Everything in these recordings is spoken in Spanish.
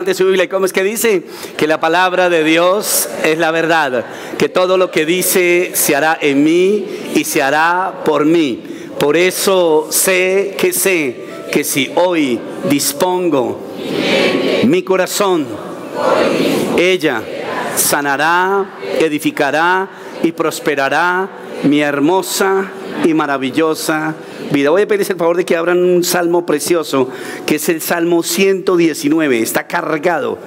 de su Biblia. ¿Cómo es que dice? Que la palabra de Dios es la verdad, que todo lo que dice se hará en mí y se hará por mí. Por eso sé que si hoy dispongo mi corazón, ella sanará, edificará y prosperará mi hermosa y maravillosa vida. Voy a pedirles el favor de que abran un salmo precioso, que es el Salmo 119. Está cargado.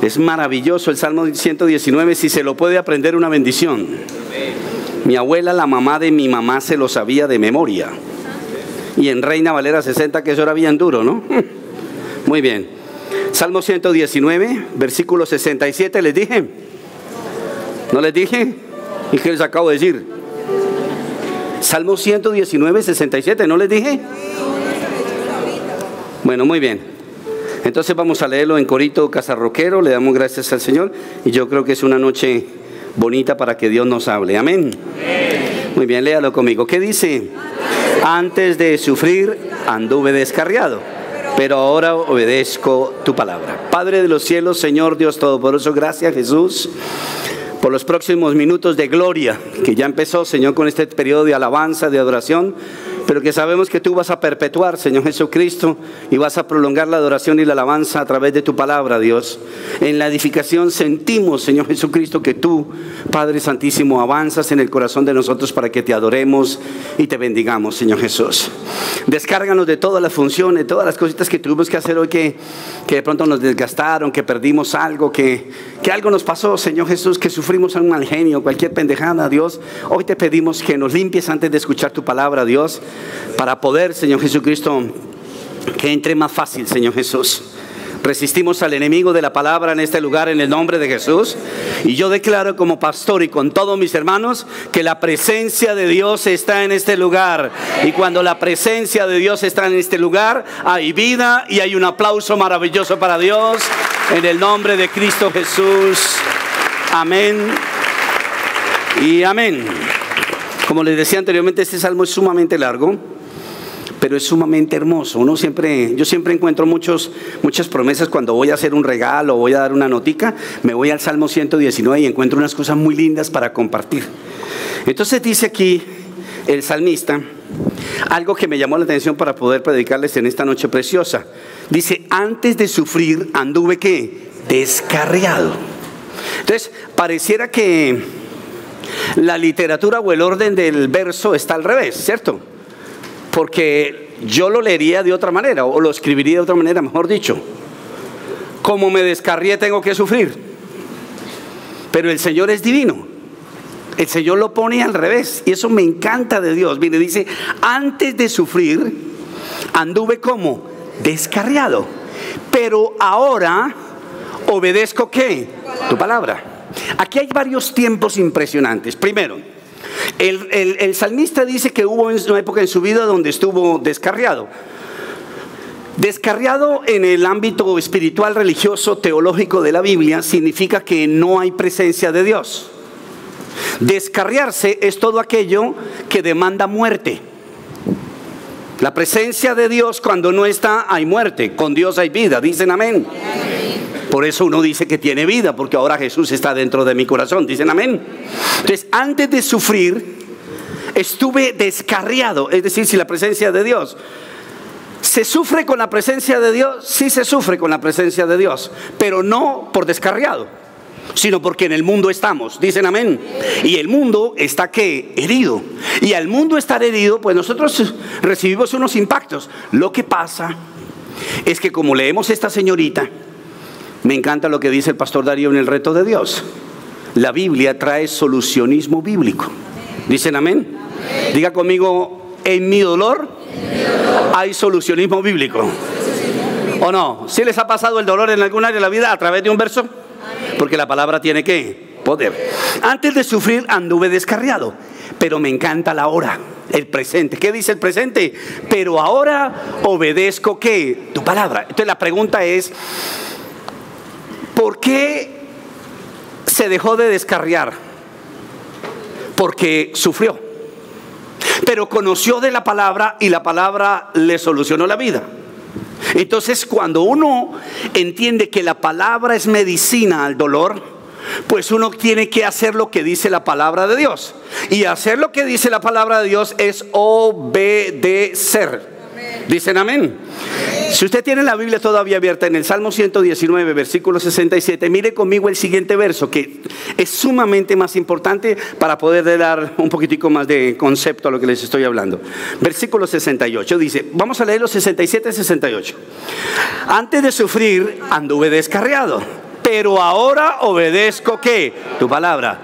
Es maravilloso el Salmo 119. Si se lo puede aprender, una bendición. Mi abuela, la mamá de mi mamá, se lo sabía de memoria. Y en Reina Valera 60, que eso era bien duro, ¿no? Muy bien. Salmo 119, versículo 67. ¿Les dije? ¿No les dije? ¿Y qué les acabo de decir? Salmo 119, 67, ¿no les dije? Bueno, muy bien. Entonces vamos a leerlo en corito casarroquero. Le damos gracias al Señor. Y yo creo que es una noche bonita para que Dios nos hable. Amén. Muy bien, léalo conmigo. ¿Qué dice? Antes de sufrir anduve descarriado, pero ahora obedezco tu palabra. Padre de los cielos, Señor Dios Todopoderoso, gracias Jesús por los próximos minutos de gloria que ya empezó, Señor, con este periodo de alabanza, de adoración, pero que sabemos que tú vas a perpetuar, Señor Jesucristo, y vas a prolongar la adoración y la alabanza a través de tu palabra, Dios. En la edificación sentimos, Señor Jesucristo, que tú, Padre Santísimo, avanzas en el corazón de nosotros para que te adoremos y te bendigamos, Señor Jesús. Descárganos de todas las funciones, todas las cositas que tuvimos que hacer hoy, que de pronto nos desgastaron, que perdimos algo, que algo nos pasó, Señor Jesús, que sufrimos un mal genio, cualquier pendejada, Dios. Hoy te pedimos que nos limpies antes de escuchar tu palabra, Dios, para poder, Señor Jesucristo, que entre más fácil, Señor Jesús. Resistimos al enemigo de la palabra en este lugar en el nombre de Jesús. Y yo declaro como pastor y con todos mis hermanos que la presencia de Dios está en este lugar. Y cuando la presencia de Dios está en este lugar, hay vida y hay un aplauso maravilloso para Dios en el nombre de Cristo Jesús. Amén y amén. Como les decía anteriormente, este salmo es sumamente largo, pero es sumamente hermoso. Yo siempre encuentro muchas promesas cuando voy a hacer un regalo o voy a dar una notica. Me voy al Salmo 119 y encuentro unas cosas muy lindas para compartir. Entonces dice aquí el salmista algo que me llamó la atención para poder predicarles en esta noche preciosa. Dice, antes de sufrir anduve ¿qué? Descarriado. Entonces pareciera que la literatura o el orden del verso está al revés, ¿cierto? Porque yo lo leería de otra manera, o lo escribiría de otra manera, mejor dicho. Como me descarrié tengo que sufrir. Pero el Señor es divino. El Señor lo pone al revés. Y eso me encanta de Dios. Mire, dice, antes de sufrir anduve como descarriado. Pero ahora obedezco ¿qué? Tu palabra. Aquí hay varios tiempos impresionantes. Primero, el salmista dice que hubo una época en su vida donde estuvo descarriado. Descarriado en el ámbito espiritual, religioso, teológico de la Biblia significa que no hay presencia de Dios. Descarriarse es todo aquello que demanda muerte. La presencia de Dios, cuando no está, hay muerte. Con Dios hay vida. Dicen amén. Por eso uno dice que tiene vida, porque ahora Jesús está dentro de mi corazón. Dicen amén. Entonces, antes de sufrir, estuve descarriado. Es decir, sin la presencia de Dios. ¿Se sufre con la presencia de Dios? Sí, se sufre con la presencia de Dios, pero no por descarriado, sino porque en el mundo estamos. Dicen amén. Y el mundo está ¿qué? Herido. Y al mundo estar herido, pues nosotros recibimos unos impactos. Lo que pasa es que como leemos esta señorita, me encanta lo que dice el pastor Darío en el reto de Dios. La Biblia trae solucionismo bíblico. ¿Dicen amén? Diga conmigo, en mi dolor hay solucionismo bíblico. ¿O no? ¿Sí les ha pasado el dolor en algún área de la vida a través de un verso? Porque la palabra tiene ¿qué? Poder. Antes de sufrir anduve descarriado, pero me encanta la hora, el presente. ¿Qué dice el presente? Pero ahora obedezco ¿qué? Tu palabra. Entonces la pregunta es, ¿por qué se dejó de descarriar? Porque sufrió. Pero conoció de la palabra y la palabra le solucionó la vida. Entonces, cuando uno entiende que la palabra es medicina al dolor, pues uno tiene que hacer lo que dice la palabra de Dios. Y hacer lo que dice la palabra de Dios es obedecer. Dicen amén. Si usted tiene la Biblia todavía abierta en el Salmo 119, versículo 67, mire conmigo el siguiente verso, que es sumamente más importante para poder dar un poquitico más de concepto a lo que les estoy hablando. Versículo 68 dice, vamos a leer los 67 y 68. Antes de sufrir anduve descarriado, pero ahora obedezco, ¿qué? Tu palabra.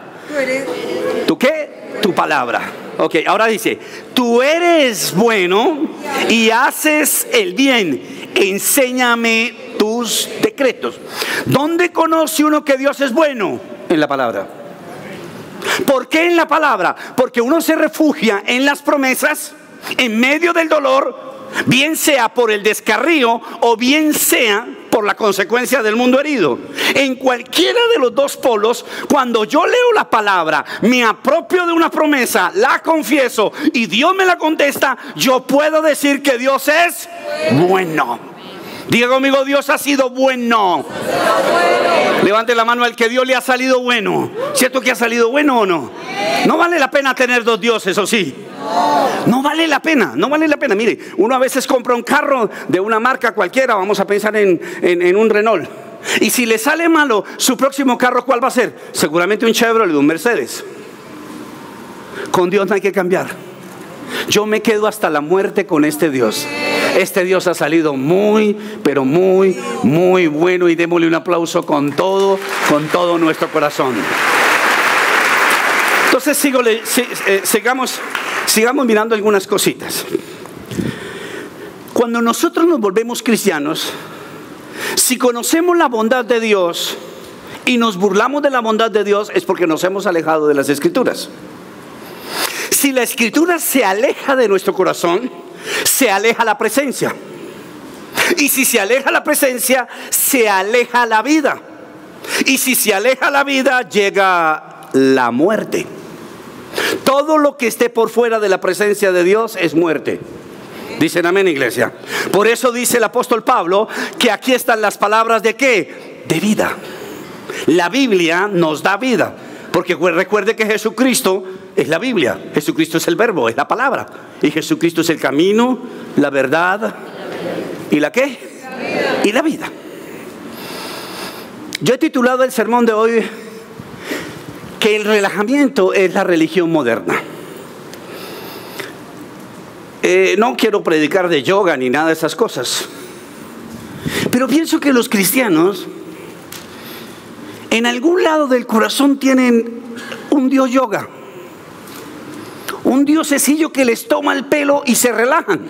¿Tu qué? Tu palabra. Ok, ahora dice, tú eres bueno y haces el bien, enséñame tus decretos. ¿Dónde conoce uno que Dios es bueno? En la palabra. ¿Por qué en la palabra? Porque uno se refugia en las promesas, en medio del dolor, bien sea por el descarrío o bien sea por la consecuencia del mundo herido. En cualquiera de los dos polos, cuando yo leo la palabra, me apropio de una promesa, la confieso y Dios me la contesta, yo puedo decir que Dios es bueno. Diga conmigo, Dios ha sido bueno. Levante la mano al que Dios le ha salido bueno. ¿Cierto que ha salido bueno o no? No vale la pena tener dos dioses, ¿o sí? No vale la pena, no vale la pena. Mire, uno a veces compra un carro de una marca cualquiera, vamos a pensar en un Renault. Y si le sale malo, su próximo carro, ¿cuál va a ser? Seguramente un Chevrolet o un Mercedes. Con Dios no hay que cambiar. Yo me quedo hasta la muerte con este Dios. Este Dios ha salido muy, pero muy, muy bueno. Y démosle un aplauso con todo nuestro corazón. Entonces sigamos mirando algunas cositas. Cuando nosotros nos volvemos cristianos, si conocemos la bondad de Dios y nos burlamos de la bondad de Dios, es porque nos hemos alejado de las Escrituras. Si la Escritura se aleja de nuestro corazón, se aleja la presencia. Y si se aleja la presencia, se aleja la vida. Y si se aleja la vida, llega la muerte. Todo lo que esté por fuera de la presencia de Dios es muerte. Dicen amén, iglesia. Por eso dice el apóstol Pablo que aquí están las palabras de ¿qué? De vida. La Biblia nos da vida. Porque recuerde que Jesucristo es la Biblia. Jesucristo es el verbo, es la palabra. Y Jesucristo es el camino, la verdad y la ¿qué? Y la vida. Yo he titulado el sermón de hoy que el relajamiento es la religión moderna. No quiero predicar de yoga ni nada de esas cosas, pero pienso que los cristianos en algún lado del corazón tienen un Dios yoga, un diosecillo que les toma el pelo y se relajan.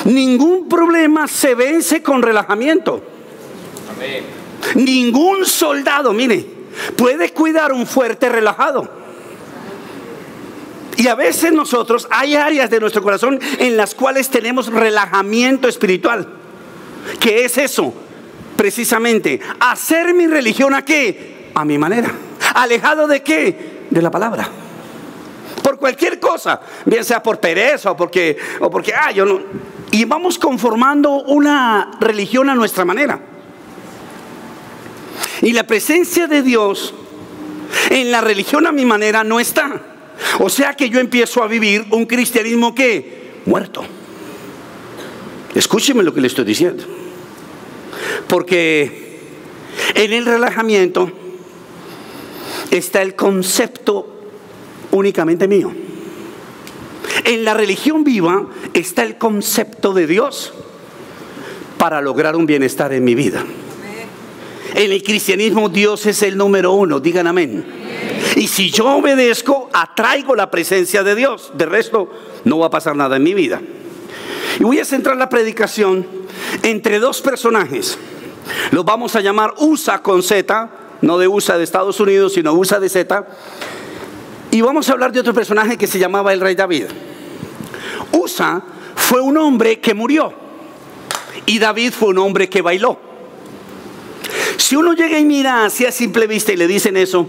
Ningún problema se vence con relajamiento. Amén. Ningún soldado, mire, puede cuidar un fuerte relajado. Y a veces nosotros hay áreas de nuestro corazón en las cuales tenemos relajamiento espiritual. ¿Qué es eso? Precisamente hacer mi religión ¿a qué? A mi manera. ¿Alejado de qué? De la palabra. Por cualquier cosa, bien sea por pereza o porque yo no. Y vamos conformando una religión a nuestra manera. Y la presencia de Dios en la religión a mi manera no está. O sea que yo empiezo a vivir un cristianismo ¿qué? Muerto. Escúcheme lo que le estoy diciendo. Porque en el relajamiento está el concepto únicamente mío. En la religión viva está el concepto de Dios para lograr un bienestar en mi vida. En el cristianismo Dios es el número uno, digan amén. Y si yo obedezco, atraigo la presencia de Dios. De resto, no va a pasar nada en mi vida. Y voy a centrar la predicación entre dos personajes. Los vamos a llamar USA con Z, no de USA de Estados Unidos, sino USA de Z. Y vamos a hablar de otro personaje que se llamaba el rey David. USA fue un hombre que murió y David fue un hombre que bailó. Si uno llega y mira así a simple vista y le dicen eso,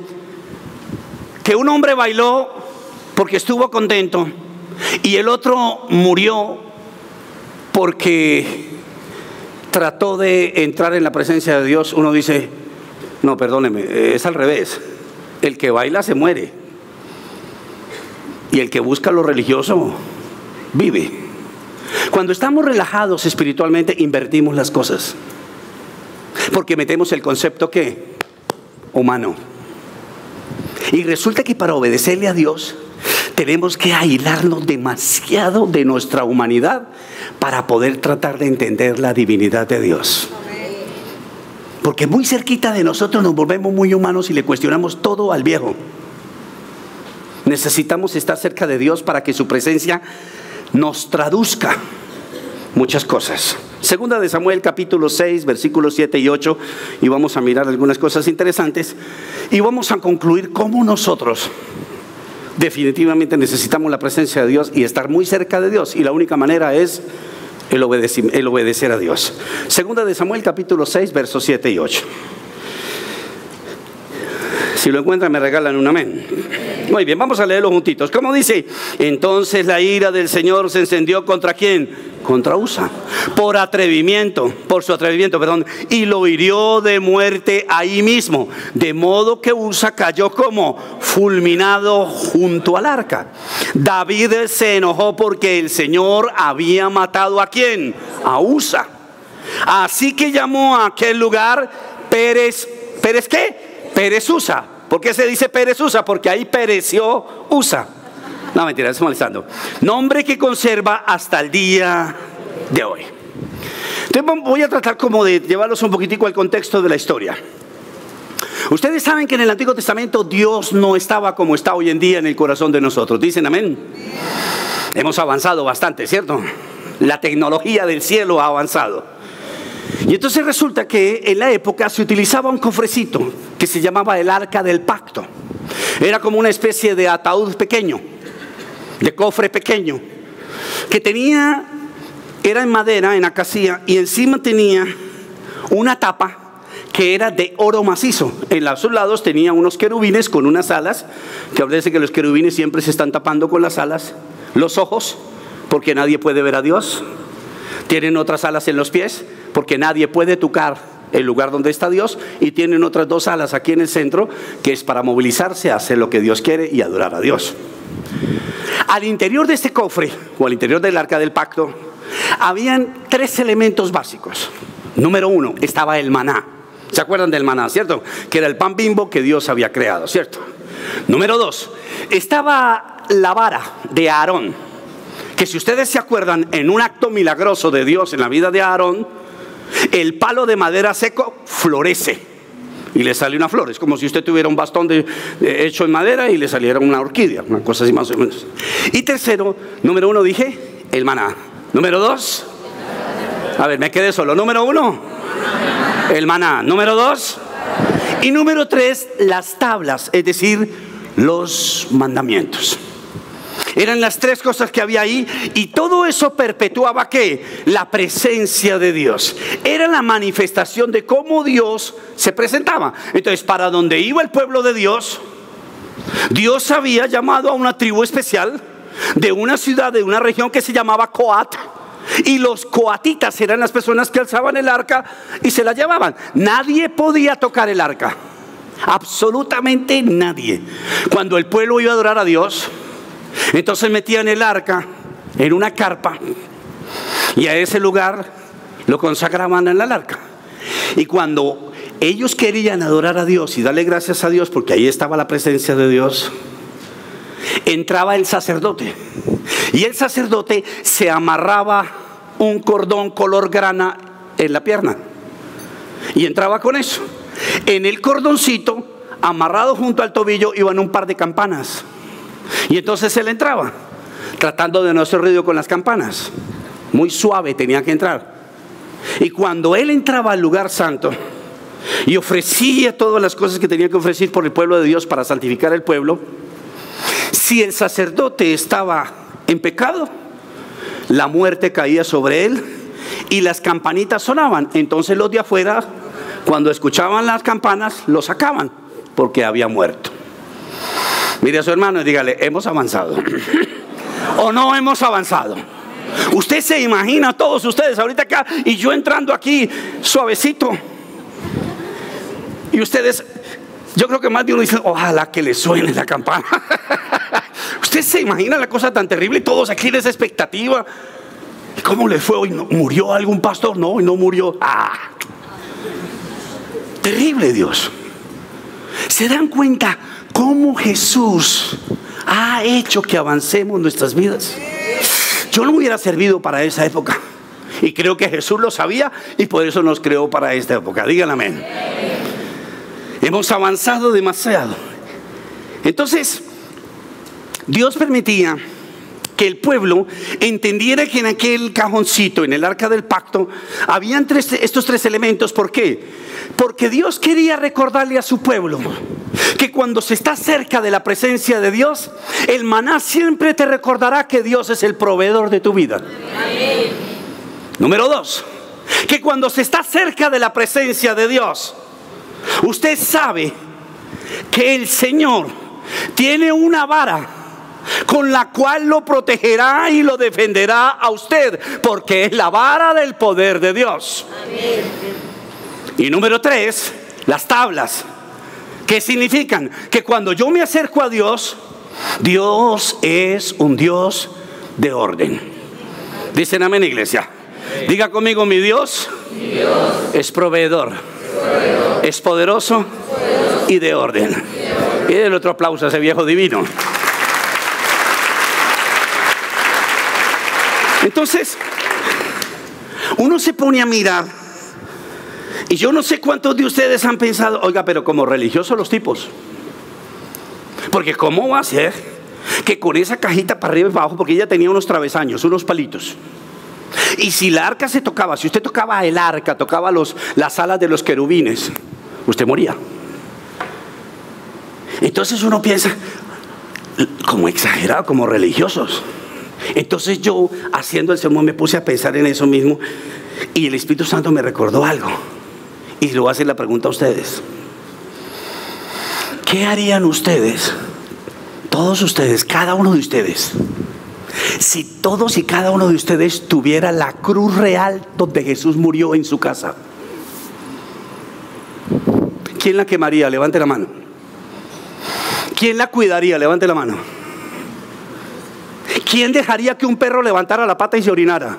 que un hombre bailó porque estuvo contento y el otro murió porque trató de entrar en la presencia de Dios, uno dice, no, perdóneme, es al revés. El que baila se muere. Y el que busca lo religioso vive. Cuando estamos relajados espiritualmente, invertimos las cosas. Porque metemos el concepto ¿qué? Humano. Y resulta que para obedecerle a Dios tenemos que aislarnos demasiado de nuestra humanidad para poder tratar de entender la divinidad de Dios. Porque muy cerquita de nosotros nos volvemos muy humanos y le cuestionamos todo al viejo. Necesitamos estar cerca de Dios para que su presencia nos traduzca muchas cosas. Segunda de Samuel capítulo 6 versículos 7 y 8, y vamos a mirar algunas cosas interesantes y vamos a concluir cómo nosotros definitivamente necesitamos la presencia de Dios y estar muy cerca de Dios, y la única manera es el obedecer a Dios. Segunda de Samuel capítulo 6 versos 7 y 8. Si lo encuentran me regalan un amén. Muy bien, vamos a leerlo juntitos. ¿Cómo dice? Entonces la ira del Señor se encendió ¿contra quién? Contra Usa, por su atrevimiento, y lo hirió de muerte ahí mismo, de modo que Usa cayó como fulminado junto al arca. David se enojó porque el Señor había matado ¿a quién? A Usa. Así que llamó a aquel lugar ¿Pérez qué? Pérez Usa. ¿Por qué se dice Pérez Usa? Porque ahí pereció Usa. No, mentira, estoy molestando. Nombre que conserva hasta el día de hoy. Entonces voy a tratar como de llevarlos un poquitico al contexto de la historia. Ustedes saben que en el Antiguo Testamento Dios no estaba como está hoy en día en el corazón de nosotros. ¿Dicen amén? Hemos avanzado bastante, ¿cierto? La tecnología del cielo ha avanzado. Y entonces resulta que en la época se utilizaba un cofrecito que se llamaba el Arca del Pacto. Era como una especie de ataúd pequeño, de cofre pequeño, que era en madera, en acacia, y encima tenía una tapa que era de oro macizo. En los lados tenía unos querubines con unas alas, que parece que los querubines siempre se están tapando con las alas, los ojos, porque nadie puede ver a Dios. Tienen otras alas en los pies, porque nadie puede tocar el lugar donde está Dios, y tienen otras dos alas aquí en el centro, que es para movilizarse a hacer lo que Dios quiere y adorar a Dios. Al interior de este cofre, o al interior del Arca del Pacto, habían tres elementos básicos. Número uno, estaba el maná. ¿Se acuerdan del maná, cierto? Que era el pan Bimbo que Dios había creado, ¿cierto? Número dos, estaba la vara de Aarón, que si ustedes se acuerdan, en un acto milagroso de Dios en la vida de Aarón, el palo de madera seco florece y le sale una flor. Es como si usted tuviera un bastón hecho en madera y le saliera una orquídea, una cosa así más o menos. Y tercero, número uno dije, el maná. Número dos, a ver, me quedé solo. Número uno, el maná. Número dos, y número tres, las tablas, es decir, los mandamientos. Eran las tres cosas que había ahí, y todo eso perpetuaba ¿qué? La presencia de Dios. Era la manifestación de cómo Dios se presentaba. Entonces, para donde iba el pueblo de Dios, Dios había llamado a una tribu especial de una ciudad, de una región que se llamaba Coat. Y los coatitas eran las personas que alzaban el arca y se la llevaban. Nadie podía tocar el arca, absolutamente nadie. Cuando el pueblo iba a adorar a Dios, entonces metían el arca en una carpa y a ese lugar lo consagraban en el arca. Y cuando ellos querían adorar a Dios y darle gracias a Dios, porque ahí estaba la presencia de Dios, entraba el sacerdote, y el sacerdote se amarraba un cordón color grana en la pierna y entraba con eso. En el cordoncito, amarrado junto al tobillo, iban un par de campanas. Y entonces él entraba, tratando de no hacer ruido con las campanas. Muy suave tenía que entrar. Y cuando él entraba al lugar santo y ofrecía todas las cosas que tenía que ofrecer por el pueblo de Dios para santificar el pueblo, si el sacerdote estaba en pecado, la muerte caía sobre él y las campanitas sonaban. Entonces los de afuera, cuando escuchaban las campanas, lo sacaban porque había muerto. Mire a su hermano y dígale, ¿hemos avanzado? ¿O no hemos avanzado? Usted se imagina, todos ustedes ahorita acá, y yo entrando aquí suavecito. Y ustedes, yo creo que más de uno dice, ojalá que le suene la campana. Usted se imagina la cosa tan terrible, todos aquí en esa expectativa. ¿Y cómo le fue hoy? ¿Murió algún pastor? No, hoy no murió. Terrible, Dios. ¿Se dan cuenta cómo Jesús ha hecho que avancemos nuestras vidas? Yo no hubiera servido para esa época, y creo que Jesús lo sabía, y por eso nos creó para esta época. Digan amén. Hemos avanzado demasiado. Entonces, Dios permitía que el pueblo entendiera que en aquel cajoncito, en el arca del pacto, habían estos tres elementos. ¿Por qué? Porque Dios quería recordarle a su pueblo que cuando se está cerca de la presencia de Dios, el maná siempre te recordará que Dios es el proveedor de tu vida. Amén. Número 2, que cuando se está cerca de la presencia de Dios, usted sabe que el Señor tiene una vara con la cual lo protegerá y lo defenderá a usted, porque es la vara del poder de Dios. Amén. Y número 3, las tablas. ¿Qué significan? Que cuando yo me acerco a Dios, Dios es un Dios de orden. Dicen amén, iglesia. Diga conmigo, mi Dios es proveedor, es poderoso y de orden. Y del otro aplauso a ese viejo divino. Entonces, uno se pone a mirar, y yo no sé cuántos de ustedes han pensado, oiga, pero como religiosos los tipos. Porque ¿cómo va a ser que con esa cajita para arriba y para abajo? Porque ella tenía unos travesaños, unos palitos. Y si la arca se tocaba, si usted tocaba el arca, tocaba las alas de los querubines, usted moría. Entonces uno piensa, como exagerado, como religiosos. Entonces yo, haciendo el sermón, me puse a pensar en eso mismo, y el Espíritu Santo me recordó algo. Y le voy a hacer la pregunta a ustedes. ¿Qué harían ustedes, todos ustedes, cada uno de ustedes, si todos y cada uno de ustedes tuviera la cruz real donde Jesús murió en su casa? ¿Quién la quemaría? Levante la mano. ¿Quién la cuidaría? Levante la mano. ¿Quién dejaría que un perro levantara la pata y se orinara?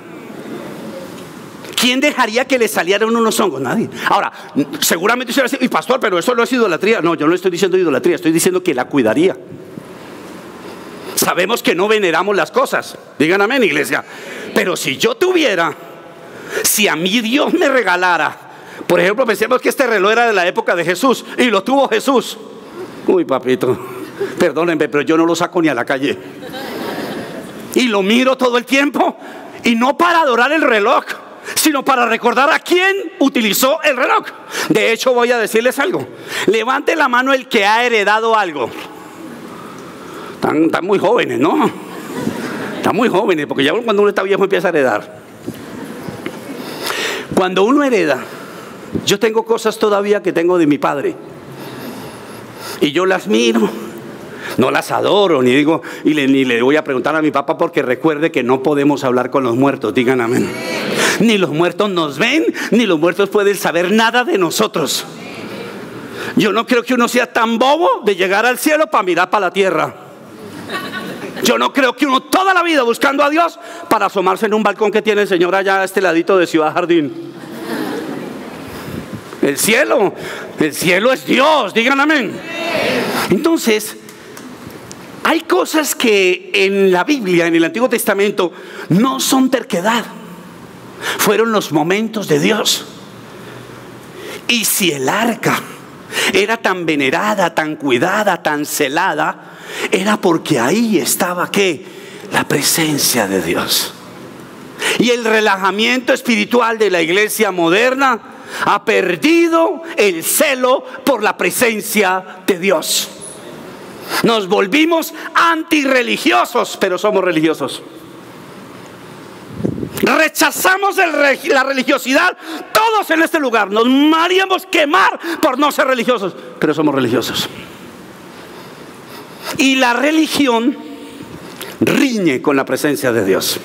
¿Quién dejaría que le salieran unos hongos? Nadie. Ahora, seguramente usted va a decir, y pastor, pero eso no es idolatría. No, yo no estoy diciendo idolatría, estoy diciendo que la cuidaría. Sabemos que no veneramos las cosas. Digan amén, iglesia. Pero si yo tuviera, si a mí Dios me regalara, por ejemplo, pensemos que este reloj era de la época de Jesús y lo tuvo Jesús. Uy, papito, perdónenme, pero yo no lo saco ni a la calle. Y lo miro todo el tiempo, y no para adorar el reloj, sino para recordar a quién utilizó el reloj. De hecho, voy a decirles algo. Levante la mano el que ha heredado algo. Están muy jóvenes, ¿no? Están muy jóvenes, porque ya cuando uno está viejo empieza a heredar. Cuando uno hereda, yo tengo cosas todavía que tengo de mi padre, y yo las miro. No las adoro, ni digo, ni le voy a preguntar a mi papá, porque recuerde que no podemos hablar con los muertos. Digan amén. Ni los muertos nos ven, ni los muertos pueden saber nada de nosotros. Yo no creo que uno sea tan bobo de llegar al cielo para mirar para la tierra. Yo no creo que uno toda la vida buscando a Dios para asomarse en un balcón que tiene el Señor allá a este ladito de Ciudad Jardín. El cielo es Dios. Digan amén. Entonces, hay cosas que en la Biblia, en el Antiguo Testamento, no son terquedad. Fueron los momentos de Dios. Y si el arca era tan venerada, tan cuidada, tan celada, era porque ahí estaba, ¿qué? La presencia de Dios. Y el relajamiento espiritual de la iglesia moderna ha perdido el celo por la presencia de Dios. Nos volvimos antirreligiosos, pero somos religiosos. Rechazamos la religiosidad. Todos en este lugar nos haríamos quemar por no ser religiosos, pero somos religiosos. Y la religión riñe con la presencia de Dios.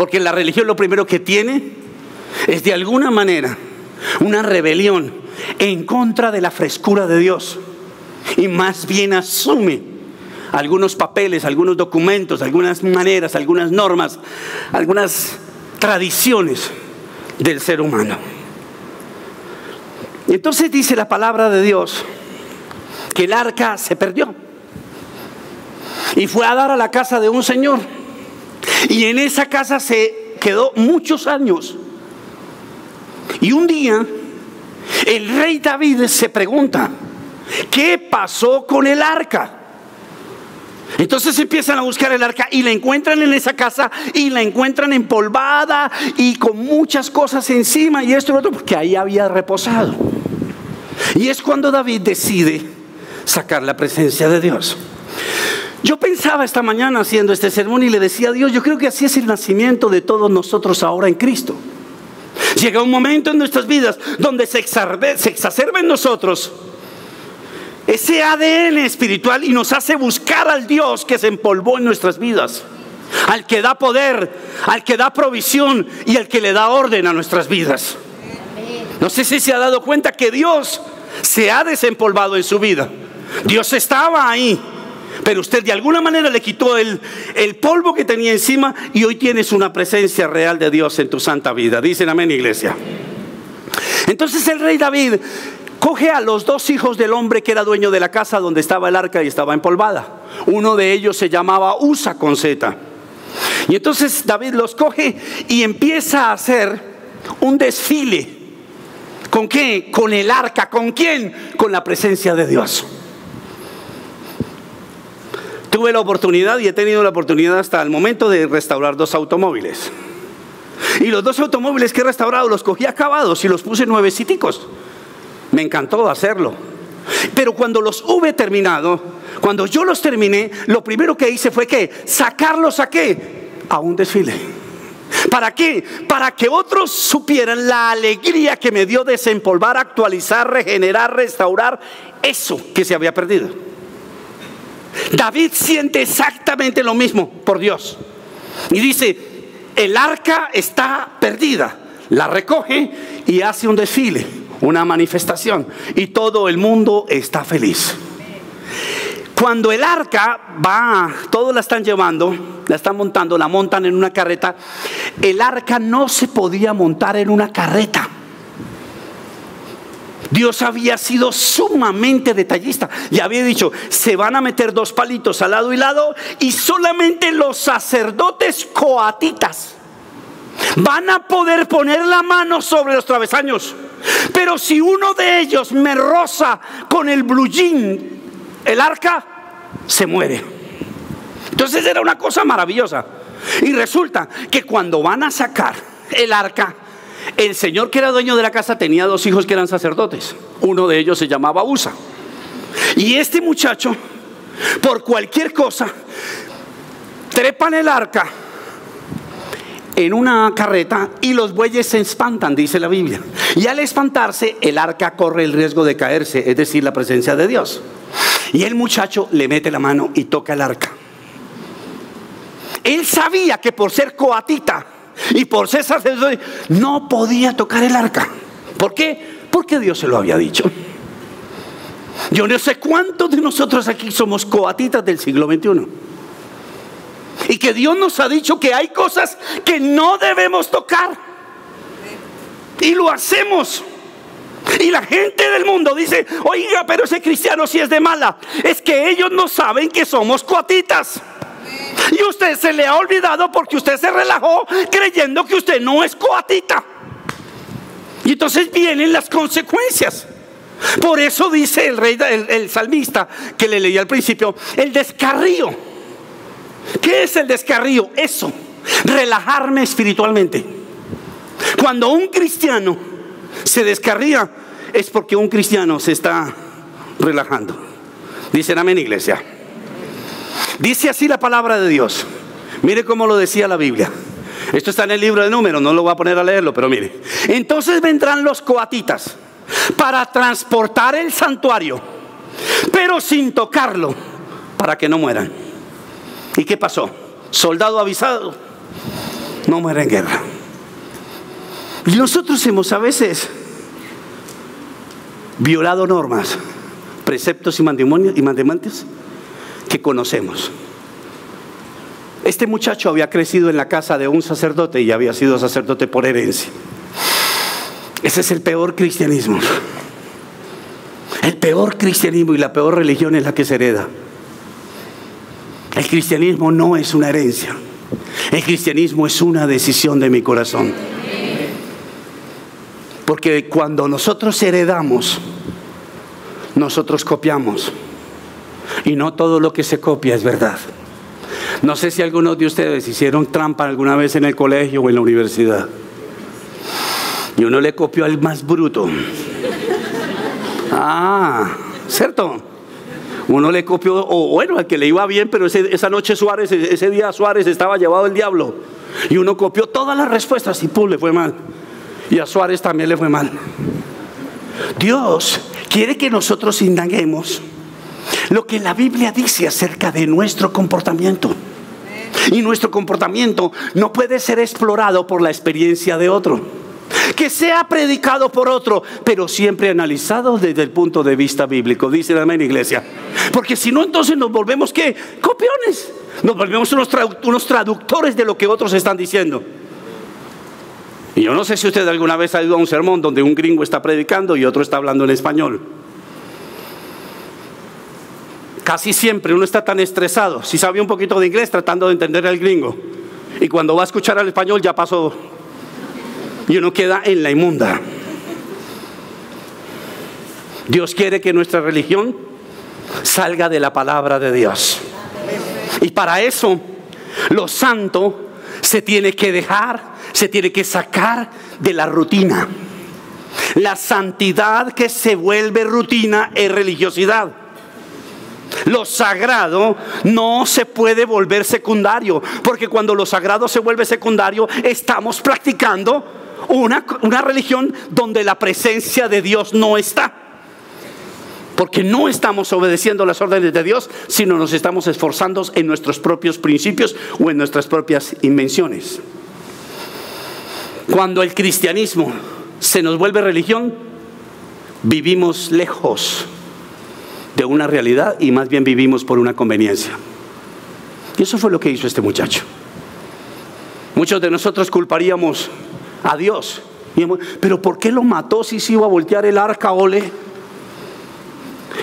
Porque la religión lo primero que tiene es de alguna manera una rebelión en contra de la frescura de Dios. Y más bien asume algunos papeles, algunos documentos, algunas maneras, algunas normas, algunas tradiciones del ser humano. Y entonces dice la palabra de Dios que el arca se perdió y fue a dar a la casa de un señor, y en esa casa se quedó muchos años. Y un día el rey David se pregunta: ¿qué pasó con el arca? Entonces empiezan a buscar el arca y la encuentran en esa casa, y la encuentran empolvada y con muchas cosas encima y esto y lo otro, porque ahí había reposado. Y es cuando David decide sacar la presencia de Dios. Yo pensaba esta mañana haciendo este sermón y le decía a Dios: yo creo que así es el nacimiento de todos nosotros ahora en Cristo. Llega un momento en nuestras vidas donde se exacerba en nosotros ese ADN espiritual y nos hace buscar al Dios que se empolvó en nuestras vidas, al que da poder, al que da provisión y al que le da orden a nuestras vidas. No sé si se ha dado cuenta que Dios se ha desempolvado en su vida. Dios estaba ahí, pero usted de alguna manera le quitó el polvo que tenía encima, y hoy tienes una presencia real de Dios en tu santa vida. Dicen amén, iglesia. Entonces el rey David coge a los dos hijos del hombre que era dueño de la casa donde estaba el arca y estaba empolvada. Uno de ellos se llamaba Usa con Z. Y entonces David los coge y empieza a hacer un desfile. ¿Con qué? Con el arca. ¿Con quién? Con la presencia de Dios. Tuve la oportunidad y he tenido la oportunidad hasta el momento de restaurar 2 automóviles. Y los 2 automóviles que he restaurado los cogí acabados y los puse nueveciticos. Me encantó hacerlo. Pero cuando los hube terminado, cuando yo los terminé, lo primero que hice fue ¿qué? Sacarlos ¿a qué? A un desfile. ¿Para qué? Para que otros supieran la alegría que me dio desempolvar, actualizar, regenerar, restaurar eso que se había perdido. David siente exactamente lo mismo por Dios. Y dice: el arca está perdida. La recoge y hace un desfile, una manifestación, y todo el mundo está feliz. Cuando el arca va, todos la están llevando, la están montando, la montan en una carreta. El arca no se podía montar en una carreta. Dios había sido sumamente detallista y había dicho: se van a meter 2 palitos al lado y lado, y solamente los sacerdotes coatitas van a poder poner la mano sobre los travesaños. Pero si uno de ellos me roza con el blue jean, el arca se muere. Entonces era una cosa maravillosa. Y resulta que cuando van a sacar el arca, el señor que era dueño de la casa tenía 2 hijos que eran sacerdotes. Uno de ellos se llamaba Usa. Y este muchacho, por cualquier cosa, trepan el arca en una carreta y los bueyes se espantan, dice la Biblia. Y al espantarse, el arca corre el riesgo de caerse, es decir, la presencia de Dios. Y el muchacho le mete la mano y toca el arca. Él sabía que por ser coatita y por ser sacerdote no podía tocar el arca. ¿Por qué? Porque Dios se lo había dicho. Yo no sé cuántos de nosotros aquí somos coatitas del siglo XXI, y que Dios nos ha dicho que hay cosas que no debemos tocar, y lo hacemos. Y la gente del mundo dice: oiga, pero ese cristiano sí es de mala. Es que ellos no saben que somos coatitas. Y usted se le ha olvidado porque usted se relajó creyendo que usted no es coatita. Y entonces vienen las consecuencias. Por eso dice el salmista que le leí al principio, el descarrío. ¿Qué es el descarrío? Eso, relajarme espiritualmente. Cuando un cristiano se descarría, es porque un cristiano se está relajando. Dicen amén, iglesia. Dice así la palabra de Dios. Mire cómo lo decía la Biblia. Esto está en el libro de Números, no lo voy a poner a leerlo, pero mire. Entonces vendrán los coatitas para transportar el santuario, pero sin tocarlo, para que no mueran. ¿Y qué pasó? Soldado avisado, no muera en guerra. Y nosotros hemos a veces violado normas, preceptos y mandamientos que conocemos. Este muchacho había crecido en la casa de un sacerdote y había sido sacerdote por herencia. Ese es el peor cristianismo. El peor cristianismo y la peor religión es la que se hereda. El cristianismo no es una herencia. El cristianismo es una decisión de mi corazón. Porque cuando nosotros heredamos, nosotros copiamos. Y no todo lo que se copia es verdad. No sé si algunos de ustedes hicieron trampa alguna vez en el colegio o en la universidad. Y uno le copió al más bruto. ¿Cierto? Uno le copió, o bueno, al que le iba bien, pero esa noche ese día Suárez estaba llevado el diablo. Y uno copió todas las respuestas y ¡pum!, le fue mal. Y a Suárez también le fue mal. Dios quiere que nosotros indaguemos lo que la Biblia dice acerca de nuestro comportamiento. Y nuestro comportamiento no puede ser explorado por la experiencia de otro. Que sea predicado por otro, pero siempre analizado desde el punto de vista bíblico. Dice amén, iglesia. Porque si no, entonces nos volvemos ¿qué? Copiones. Nos volvemos unos traductores de lo que otros están diciendo. Y yo no sé si usted alguna vez ha ido a un sermón donde un gringo está predicando y otro está hablando en español. Casi siempre uno está tan estresado, si sabe un poquito de inglés, tratando de entender al gringo. Y cuando va a escuchar al español ya pasó. Y uno queda en la inmunda. Dios quiere que nuestra religión salga de la palabra de Dios. Y para eso, lo santo se tiene que dejar, se tiene que sacar de la rutina. La santidad que se vuelve rutina es religiosidad. Lo sagrado no se puede volver secundario, porque cuando lo sagrado se vuelve secundario, estamos practicando una religión donde la presencia de Dios no está. Porque no estamos obedeciendo las órdenes de Dios, sino nos estamos esforzando en nuestros propios principios o en nuestras propias invenciones. Cuando el cristianismo se nos vuelve religión, vivimos lejos de una realidad y más bien vivimos por una conveniencia. Y eso fue lo que hizo este muchacho. Muchos de nosotros culparíamos a Dios, pero ¿por qué lo mató si se iba a voltear el arca? Ole.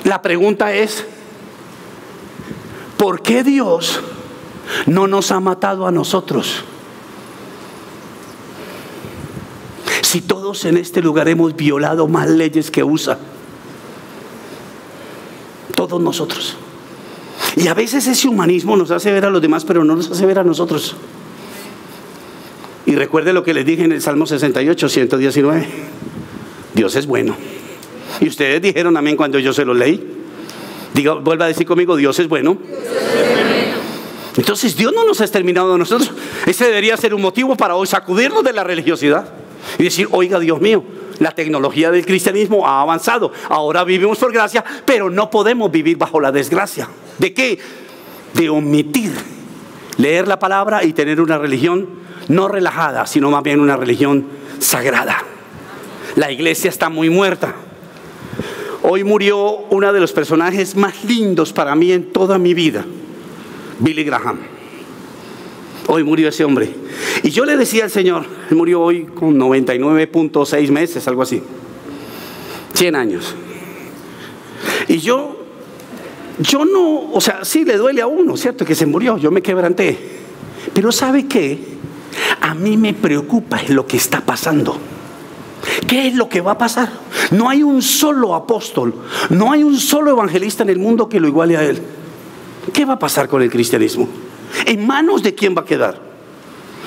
La pregunta es, ¿por qué Dios no nos ha matado a nosotros? Si todos en este lugar hemos violado más leyes que USA. Todos nosotros. Y a veces ese humanismo nos hace ver a los demás, pero no nos hace ver a nosotros. Y recuerde lo que les dije en el Salmo 68, 119. Dios es bueno. Y ustedes dijeron amén cuando yo se lo leí. Diga, vuelva a decir conmigo, Dios es bueno. Entonces Dios no nos ha exterminado a nosotros. Ese debería ser un motivo para hoy sacudirnos de la religiosidad y decir, oiga, Dios mío, la tecnología del cristianismo ha avanzado. Ahora vivimos por gracia, pero no podemos vivir bajo la desgracia. ¿De qué? De omitir leer la palabra y tener una religión no relajada, sino más bien una religión sagrada. La iglesia está muy muerta. Hoy murió uno de los personajes más lindos para mí en toda mi vida, Billy Graham. Hoy murió ese hombre. Y yo le decía al Señor, él murió hoy con 99.6 meses, algo así. 100 años. Y yo no, o sea, sí le duele a uno, ¿cierto? Que se murió, yo me quebranté. Pero ¿sabe qué? A mí me preocupa lo que está pasando. ¿Qué es lo que va a pasar? No hay un solo apóstol, no hay un solo evangelista en el mundo que lo iguale a él. ¿Qué va a pasar con el cristianismo? ¿En manos de quién va a quedar?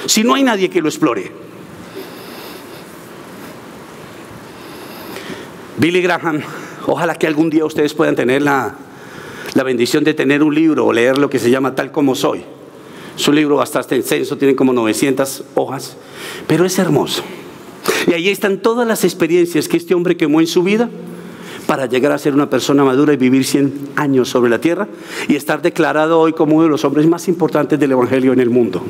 Si no hay nadie que lo explore. Billy Graham, ojalá que algún día ustedes puedan tener la bendición de tener un libro o leer lo que se llama Tal como soy. Es un libro bastante extenso, tiene como 900 hojas, pero es hermoso. Y ahí están todas las experiencias que este hombre quemó en su vida para llegar a ser una persona madura y vivir 100 años sobre la tierra y estar declarado hoy como uno de los hombres más importantes del evangelio en el mundo.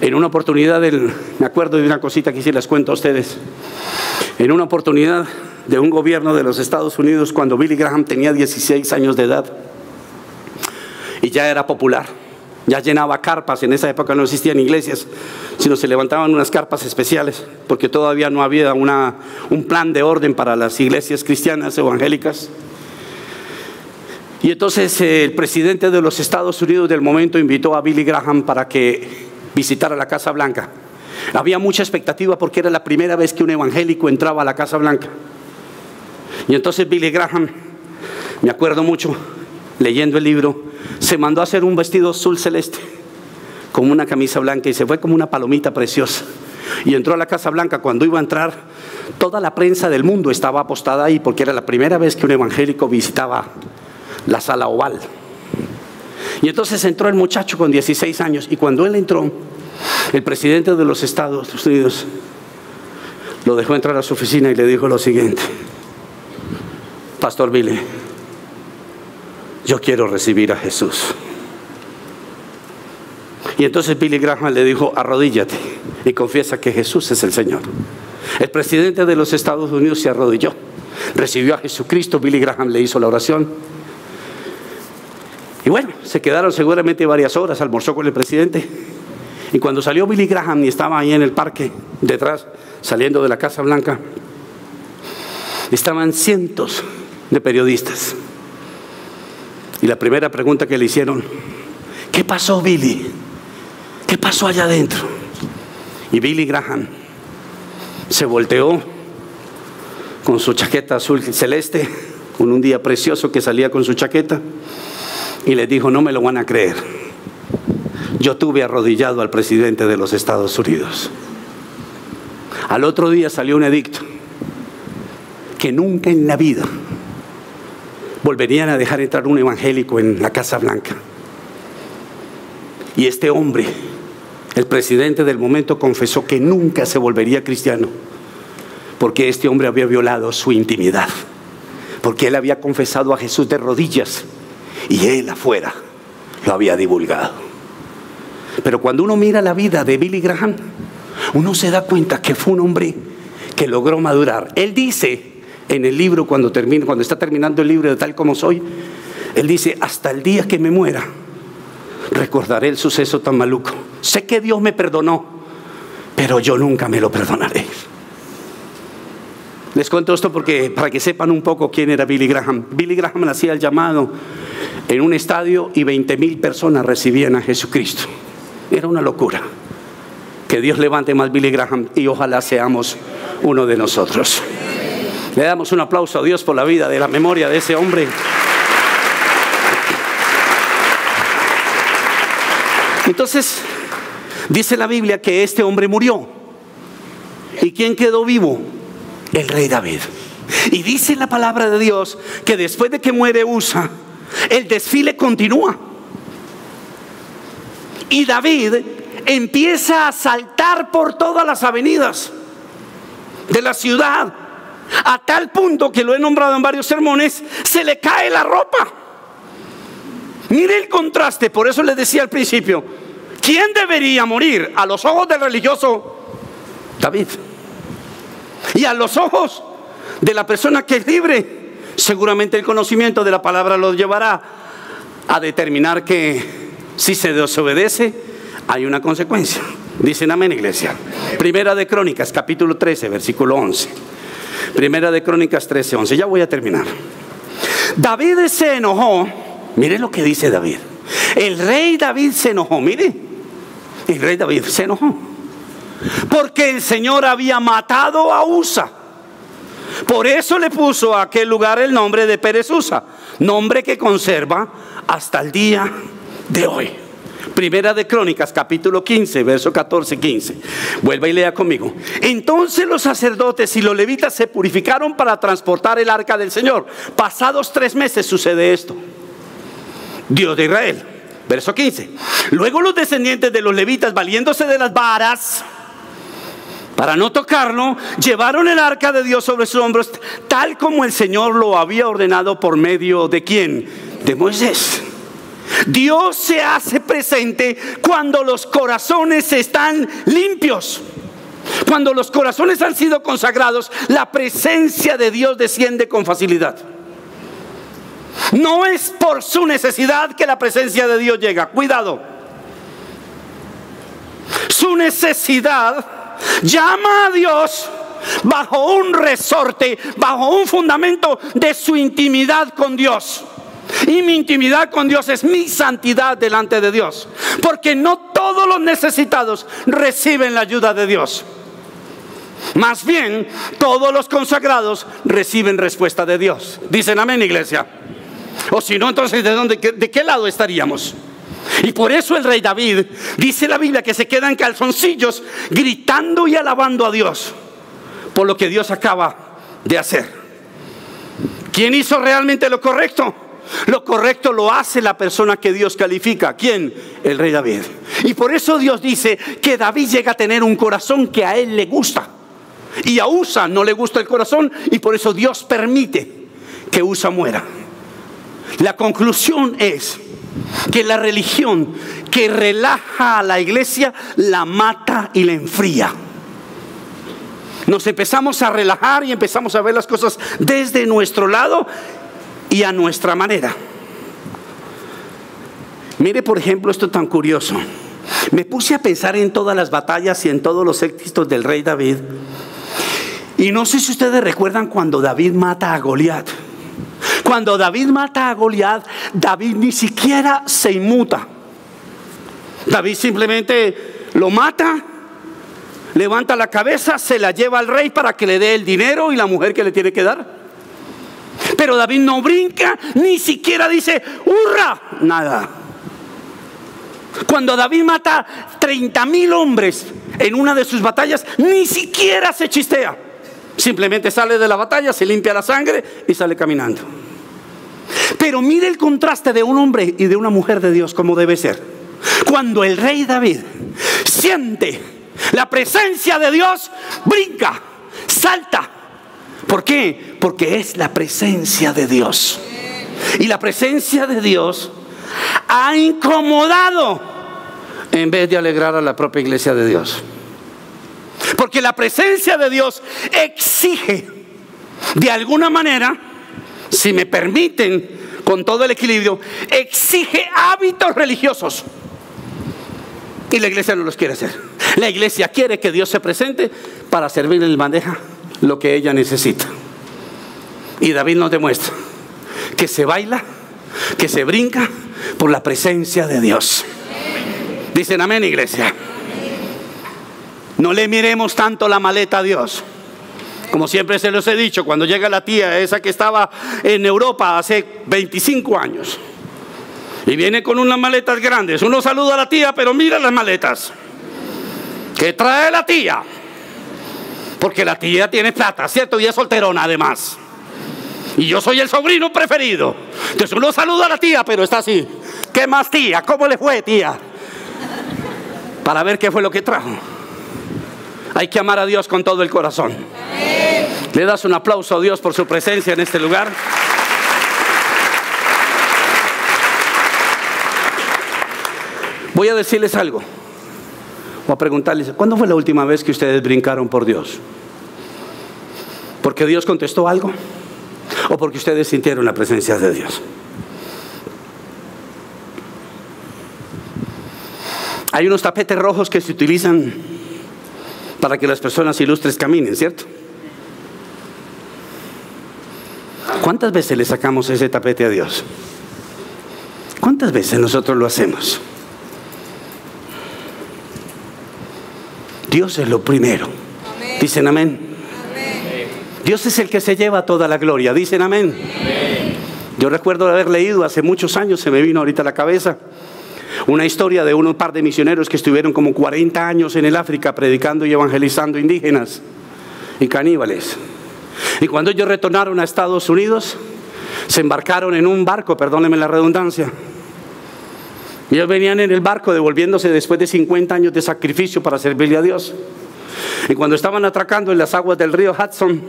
En una oportunidad, me acuerdo de una cosita que sí les cuento a ustedes. En una oportunidad de un gobierno de los Estados Unidos, cuando Billy Graham tenía 16 años de edad y ya era popular, ya llenaba carpas. En esa época no existían iglesias, sino se levantaban unas carpas especiales, porque todavía no había un plan de orden para las iglesias cristianas evangélicas. Y entonces el presidente de los Estados Unidos del momento invitó a Billy Graham para que visitara la Casa Blanca. Había mucha expectativa porque era la primera vez que un evangélico entraba a la Casa Blanca. Y entonces Billy Graham, me acuerdo mucho, leyendo el libro, se mandó a hacer un vestido azul celeste con una camisa blanca y se fue como una palomita preciosa. Y entró a la Casa Blanca. Cuando iba a entrar, toda la prensa del mundo estaba apostada ahí porque era la primera vez que un evangélico visitaba la sala oval. Y entonces entró el muchacho con 16 años y cuando él entró, el presidente de los Estados Unidos lo dejó entrar a su oficina y le dijo lo siguiente: Pastor Billy, yo quiero recibir a Jesús. Y entonces Billy Graham le dijo: arrodíllate y confiesa que Jesús es el Señor. El presidente de los Estados Unidos se arrodilló, recibió a Jesucristo. Billy Graham le hizo la oración. Y bueno, se quedaron seguramente varias horas, almorzó con el presidente. Y cuando salió Billy Graham y estaba ahí en el parque detrás, saliendo de la Casa Blanca, estaban cientos de periodistas. Y la primera pregunta que le hicieron: ¿qué pasó, Billy? ¿Qué pasó allá adentro? Y Billy Graham se volteó con su chaqueta azul celeste, con un día precioso que salía con su chaqueta, y les dijo: no me lo van a creer, yo tuve arrodillado al presidente de los Estados Unidos. Al otro día salió un edicto que nunca en la vida volverían a dejar entrar un evangélico en la Casa Blanca. Y este hombre, el presidente del momento, confesó que nunca se volvería cristiano, porque este hombre había violado su intimidad, porque él había confesado a Jesús de rodillas y él afuera lo había divulgado. Pero cuando uno mira la vida de Billy Graham, uno se da cuenta que fue un hombre que logró madurar. Él dice en el libro, cuando está terminando el libro de Tal como soy, él dice: hasta el día que me muera recordaré el suceso tan maluco. Sé que Dios me perdonó, pero yo nunca me lo perdonaré. Les cuento esto para que sepan un poco quién era Billy Graham. Billy Graham hacía el llamado en un estadio y 20,000 personas recibían a Jesucristo. Era una locura. Que Dios levante más Billy Graham y ojalá seamos uno de nosotros. Le damos un aplauso a Dios por la vida, de la memoria de ese hombre. Entonces, dice la Biblia que este hombre murió. ¿Y quién quedó vivo? El rey David. Y dice la palabra de Dios que después de que muere Usa, el desfile continúa. Y David empieza a saltar por todas las avenidas de la ciudad, a tal punto que lo he nombrado en varios sermones, se le cae la ropa. Mire el contraste. Por eso les decía al principio, ¿quién debería morir? A los ojos del religioso, David. Y a los ojos de la persona que es libre, seguramente el conocimiento de la palabra los llevará a determinar que si se desobedece hay una consecuencia. Dicen amén, iglesia. Primera de Crónicas, capítulo 13, versículo 11. Primera de Crónicas 13, 11. Ya voy a terminar. David se enojó. Mire lo que dice David. El rey David se enojó. Mire, el rey David se enojó porque el Señor había matado a Usa. Por eso le puso a aquel lugar el nombre de Pérez Usa, nombre que conserva hasta el día de hoy. Primera de Crónicas, capítulo 15, verso 14-15. Vuelva y lea conmigo. Entonces los sacerdotes y los levitas se purificaron para transportar el arca del Señor. Pasados 3 meses sucede esto. Dios de Israel. Verso 15. Luego los descendientes de los levitas, valiéndose de las varas para no tocarlo, llevaron el arca de Dios sobre sus hombros, tal como el Señor lo había ordenado por medio de ¿quién? De Moisés. Dios se hace presente cuando los corazones están limpios. Cuando los corazones han sido consagrados, la presencia de Dios desciende con facilidad. No es por su necesidad que la presencia de Dios llega. Cuidado. Su necesidad llama a Dios bajo un resorte, bajo un fundamento de su intimidad con Dios. Y mi intimidad con Dios es mi santidad delante de Dios, porque no todos los necesitados reciben la ayuda de Dios. Más bien, todos los consagrados reciben respuesta de Dios. Dicen amén, iglesia. O si no, entonces ¿de qué lado estaríamos? Y por eso el rey David, dice la Biblia, que se queda en calzoncillos gritando y alabando a Dios por lo que Dios acaba de hacer. ¿Quién hizo realmente lo correcto? Lo correcto lo hace la persona que Dios califica. ¿Quién? El rey David. Y por eso Dios dice que David llega a tener un corazón que a él le gusta. Y a Usa no le gusta el corazón, y por eso Dios permite que Usa muera. La conclusión es que la religión que relaja a la iglesia la mata y la enfría. Nos empezamos a relajar y empezamos a ver las cosas desde nuestro lado y a nuestra manera. Mire, por ejemplo, esto tan curioso. Me puse a pensar en todas las batallas y en todos los éxitos del rey David. Y no sé si ustedes recuerdan cuando David mata a Goliat. Cuando David mata a Goliat, David ni siquiera se inmuta. David simplemente lo mata, levanta la cabeza, se la lleva al rey para que le dé el dinero y la mujer que le tiene que dar. Pero David no brinca, ni siquiera dice ¡hurra! Nada. Cuando David mata 30,000 hombres en una de sus batallas, ni siquiera se chistea. Simplemente sale de la batalla, se limpia la sangre y sale caminando. Pero mire el contraste de un hombre y de una mujer de Dios, como debe ser. Cuando el rey David siente la presencia de Dios, brinca, salta. ¿Por qué? Porque es la presencia de Dios. Y la presencia de Dios ha incomodado en vez de alegrar a la propia iglesia de Dios. Porque la presencia de Dios exige, de alguna manera, si me permiten, con todo el equilibrio, exige hábitos religiosos. Y la iglesia no los quiere hacer. La iglesia quiere que Dios se presente para servirle en bandeja lo que ella necesita. Y David nos demuestra que se baila, que se brinca por la presencia de Dios. Dicen amén, iglesia. No le miremos tanto la maleta a Dios. Como siempre se los he dicho, cuando llega la tía esa que estaba en Europa hace 25 años y viene con unas maletas grandes, uno saluda a la tía, pero mira las maletas que trae la tía, porque la tía tiene plata, ¿cierto? Y es solterona además, y yo soy el sobrino preferido. Entonces uno saluda a la tía, pero está así: ¿qué más, tía? ¿Cómo le fue, tía? Para ver qué fue lo que trajo. Hay que amar a Dios con todo el corazón. Amén. Le das un aplauso a Dios por su presencia en este lugar. Voy a decirles algo. Voy a preguntarles: ¿cuándo fue la última vez que ustedes brincaron por Dios? ¿Porque Dios contestó algo? ¿O porque ustedes sintieron la presencia de Dios? Hay unos tapetes rojos que se utilizan para que las personas ilustres caminen, ¿cierto? ¿Cuántas veces le sacamos ese tapete a Dios? ¿Cuántas veces nosotros lo hacemos? Dios es lo primero. Amén. Dicen amén. Amén. Dios es el que se lleva toda la gloria. Dicen amén. Amén. Yo recuerdo haber leído hace muchos años, se me vino ahorita a la cabeza, una historia de un par de misioneros que estuvieron como 40 años en el África predicando y evangelizando indígenas y caníbales. Y cuando ellos retornaron a Estados Unidos, se embarcaron en un barco, perdónenme la redundancia. Y ellos venían en el barco devolviéndose después de 50 años de sacrificio para servirle a Dios. Y cuando estaban atracando en las aguas del río Hudson,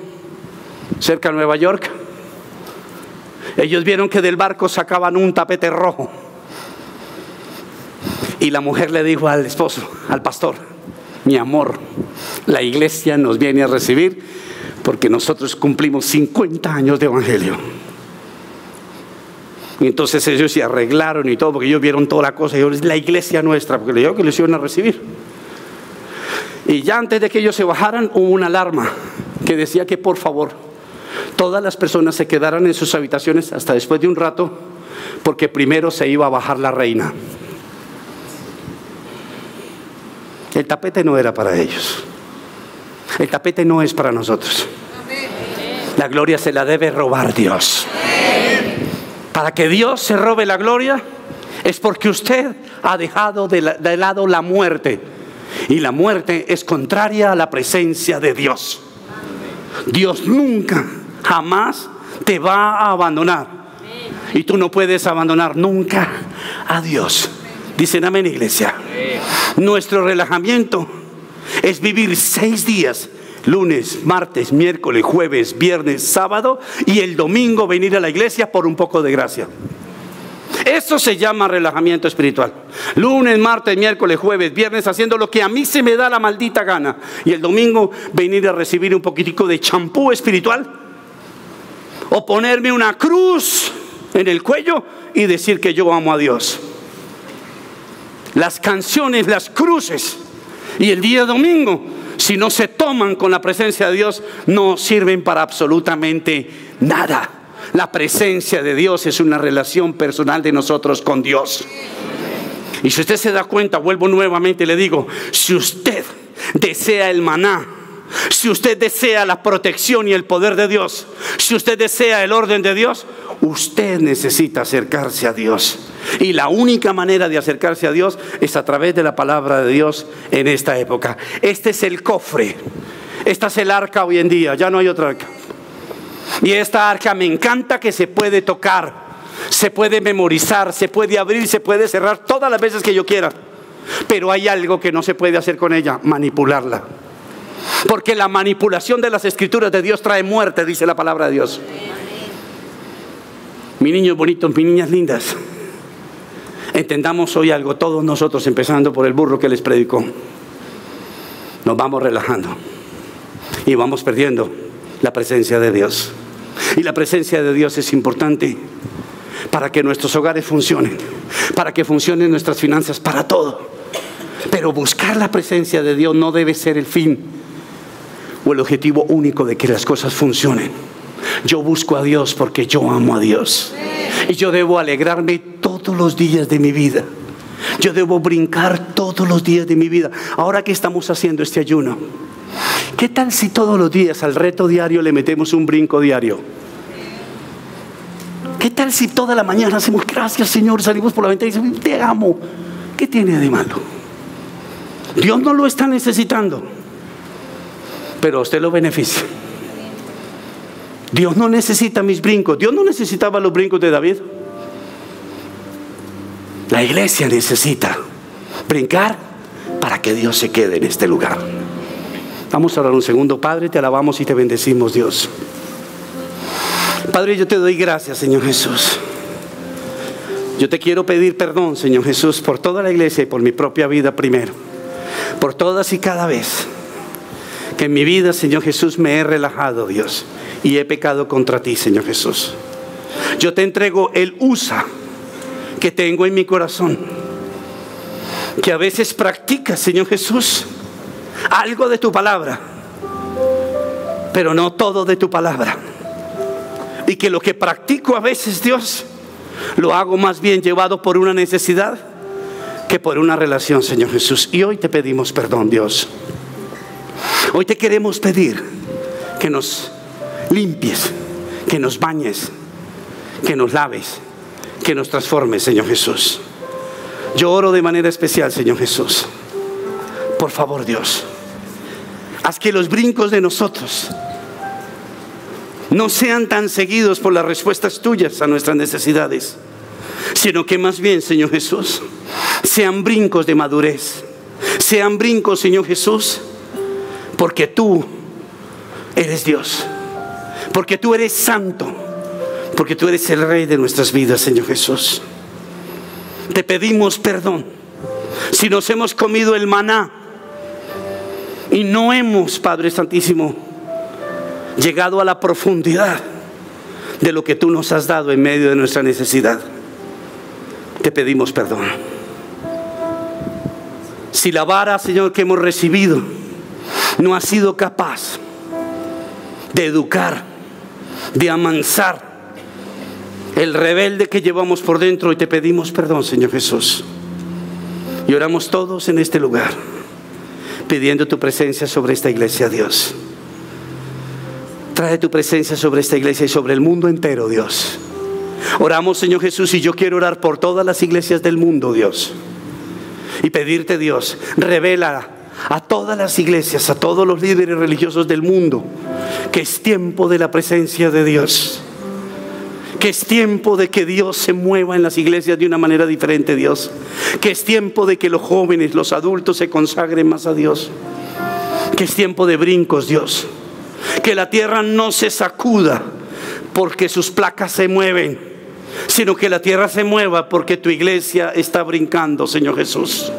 cerca de Nueva York, ellos vieron que del barco sacaban un tapete rojo Y la mujer le dijo al esposo, al pastor: mi amor, la iglesia nos viene a recibir porque nosotros cumplimos 50 años de evangelio. Y entonces ellos se arreglaron y todo, porque ellos vieron toda la cosa. Y yo, es la iglesia nuestra, porque le digo que les iban a recibir. Y ya antes de que ellos se bajaran, hubo una alarma que decía que por favor todas las personas se quedaran en sus habitaciones hasta después de un rato, porque primero se iba a bajar la reina. El tapete no era para ellos. El tapete no es para nosotros. La gloria se la debe robar Dios. Para que Dios se robe la gloria es porque usted ha dejado de lado la muerte. Y la muerte es contraria a la presencia de Dios. Dios nunca, jamás te va a abandonar. Y tú no puedes abandonar nunca a Dios. Dicen amén, iglesia. Nuestro relajamiento es vivir 6 días: lunes, martes, miércoles, jueves, viernes, sábado, y el domingo venir a la iglesia por un poco de gracia. Eso se llama relajamiento espiritual. Lunes, martes, miércoles, jueves, viernes, haciendo lo que a mí se me da la maldita gana. Y el domingo venir a recibir un poquitico de champú espiritual, o ponerme una cruz en el cuello y decir que yo amo a Dios. Las canciones, las cruces y el día domingo, si no se toman con la presencia de Dios, no sirven para absolutamente nada. La presencia de Dios es una relación personal de nosotros con Dios. Y si usted se da cuenta, vuelvo nuevamente y le digo: si usted desea el maná, si usted desea la protección y el poder de Dios, si usted desea el orden de Dios, usted necesita acercarse a Dios. Y la única manera de acercarse a Dios es a través de la palabra de Dios en esta época. Este es el cofre. Esta es el arca hoy en día. Ya no hay otra arca. Y esta arca me encanta que se puede tocar, se puede memorizar, se puede abrir, se puede cerrar todas las veces que yo quiera. Pero hay algo que no se puede hacer con ella: manipularla. Porque la manipulación de las escrituras de Dios trae muerte, dice la palabra de Dios. Mis niños bonitos, mis niñas lindas, entendamos hoy algo, todos nosotros, empezando por el burro que les predicó. Nos vamos relajando y vamos perdiendo la presencia de Dios. Y la presencia de Dios es importante para que nuestros hogares funcionen, para que funcionen nuestras finanzas, para todo. Pero buscar la presencia de Dios no debe ser el fin o el objetivo único de que las cosas funcionen. Yo busco a Dios porque yo amo a Dios. Y yo debo alegrarme todos los días de mi vida. Yo debo brincar todos los días de mi vida. Ahora que estamos haciendo este ayuno, ¿qué tal si todos los días al reto diario le metemos un brinco diario? ¿Qué tal si toda la mañana hacemos gracias Señor, salimos por la ventana y decimos te amo? ¿Qué tiene de malo? Dios no lo está necesitando, pero a usted lo beneficia. Dios no necesita mis brincos. Dios no necesitaba los brincos de David. La iglesia necesita brincar para que Dios se quede en este lugar. Vamos a orar un segundo. Padre, te alabamos y te bendecimos, Dios. Padre, yo te doy gracias, Señor Jesús. Yo te quiero pedir perdón, Señor Jesús, por toda la iglesia y por mi propia vida primero. Por todas y cada vez que en mi vida, Señor Jesús, me he relajado, Dios, y he pecado contra ti, Señor Jesús. Yo te entrego el USA que tengo en mi corazón, que a veces practicas, Señor Jesús, algo de tu palabra, pero no todo de tu palabra. Y que lo que practico a veces, Dios, lo hago más bien llevado por una necesidad que por una relación, Señor Jesús. Y hoy te pedimos perdón, Dios. Hoy te queremos pedir que nos limpies, que nos bañes, que nos laves, que nos transformes, Señor Jesús. Yo oro de manera especial, Señor Jesús. Por favor, Dios, haz que los brincos de nosotros no sean tan seguidos por las respuestas tuyas a nuestras necesidades, sino que más bien, Señor Jesús, sean brincos de madurez, sean brincos, Señor Jesús, porque tú eres Dios, porque tú eres santo, porque tú eres el Rey de nuestras vidas, Señor Jesús. Te pedimos perdón Si nos hemos comido el maná y no hemos, Padre Santísimo, llegado a la profundidad de lo que tú nos has dado en medio de nuestra necesidad, te pedimos perdón. Si la vara, Señor, que hemos recibido no ha sido capaz de educar, de amansar el rebelde que llevamos por dentro, y te pedimos perdón, Señor Jesús. Y oramos todos en este lugar pidiendo tu presencia sobre esta iglesia, Dios. Trae tu presencia sobre esta iglesia y sobre el mundo entero, Dios. Oramos, Señor Jesús, y yo quiero orar por todas las iglesias del mundo, Dios, y pedirte, Dios, revela a todas las iglesias, a todos los líderes religiosos del mundo, que es tiempo de la presencia de Dios, que es tiempo de que Dios se mueva en las iglesias de una manera diferente, Dios, que es tiempo de que los jóvenes, los adultos se consagren más a Dios, que es tiempo de brincos, Dios, que la tierra no se sacuda porque sus placas se mueven, sino que la tierra se mueva porque tu iglesia está brincando, Señor Jesús.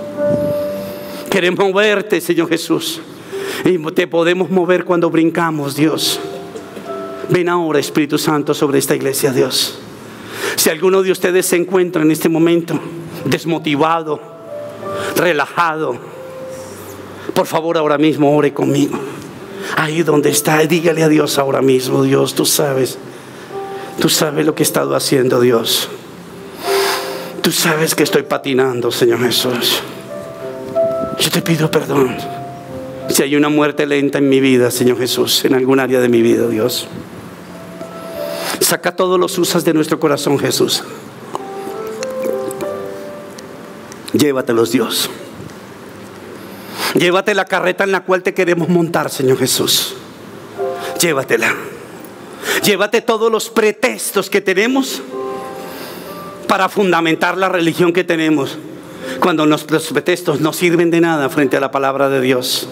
Queremos moverte, Señor Jesús, y te podemos mover cuando brincamos, Dios. Ven ahora, Espíritu Santo, sobre esta iglesia, Dios. Si alguno de ustedes se encuentra en este momento desmotivado, relajado, por favor, ahora mismo ore conmigo. Ahí donde está, dígale a Dios ahora mismo: Dios, tú sabes lo que he estado haciendo, Dios. Tú sabes que estoy patinando, Señor Jesús. Yo te pido perdón si hay una muerte lenta en mi vida, Señor Jesús, en algún área de mi vida, Dios. Saca todos los usas de nuestro corazón, Jesús. Llévatelos, Dios. Llévate la carreta en la cual te queremos montar, Señor Jesús. Llévatela. Llévate todos los pretextos que tenemos para fundamentar la religión que tenemos, cuando los pretextos no sirven de nada frente a la palabra de Dios.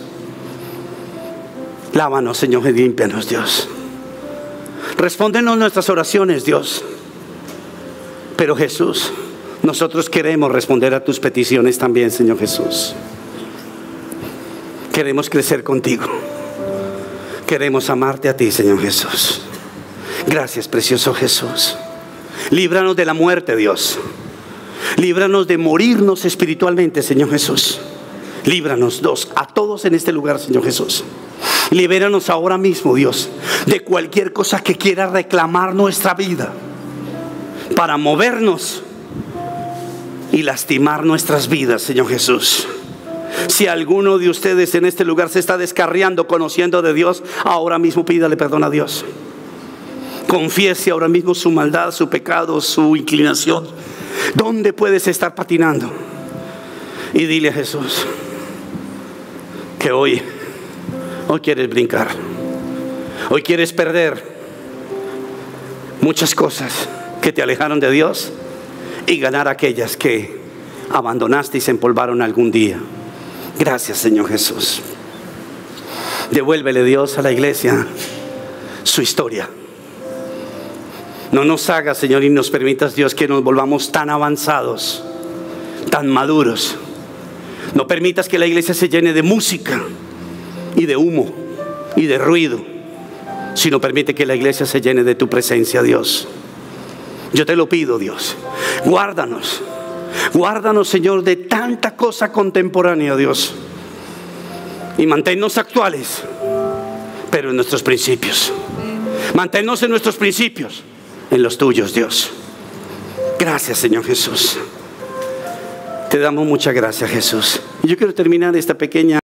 Lávanos, Señor, y límpianos, Dios. Respóndenos nuestras oraciones, Dios. Pero Jesús, nosotros queremos responder a tus peticiones también, Señor Jesús. Queremos crecer contigo. Queremos amarte a ti, Señor Jesús. Gracias, precioso Jesús. Líbranos de la muerte, Dios. Líbranos de morirnos espiritualmente, Señor Jesús. Líbranos, a todos en este lugar, Señor Jesús. Libéranos ahora mismo, Dios, de cualquier cosa que quiera reclamar nuestra vida para movernos y lastimar nuestras vidas, Señor Jesús. Si alguno de ustedes en este lugar se está descarriando conociendo de Dios, ahora mismo pídale perdón a Dios. Confiese ahora mismo su maldad, su pecado, su inclinación. ¿Dónde puedes estar patinando? Y dile a Jesús que hoy quieres brincar. Hoy quieres perder muchas cosas que te alejaron de Dios y ganar aquellas que abandonaste y se empolvaron algún día. Gracias, Señor Jesús. Devuélvele, Dios, a la iglesia su historia. No nos hagas, Señor, y nos permitas, Dios, que nos volvamos tan avanzados, tan maduros. No permitas que la iglesia se llene de música y de humo y de ruido, sino permite que la iglesia se llene de tu presencia, Dios. Yo te lo pido, Dios. Guárdanos. Guárdanos, Señor, de tanta cosa contemporánea, Dios. Y manténnos actuales, pero en nuestros principios. Manténnos en nuestros principios, en los tuyos, Dios. Gracias, Señor Jesús. Te damos muchas gracias, Jesús. Y yo quiero terminar esta pequeña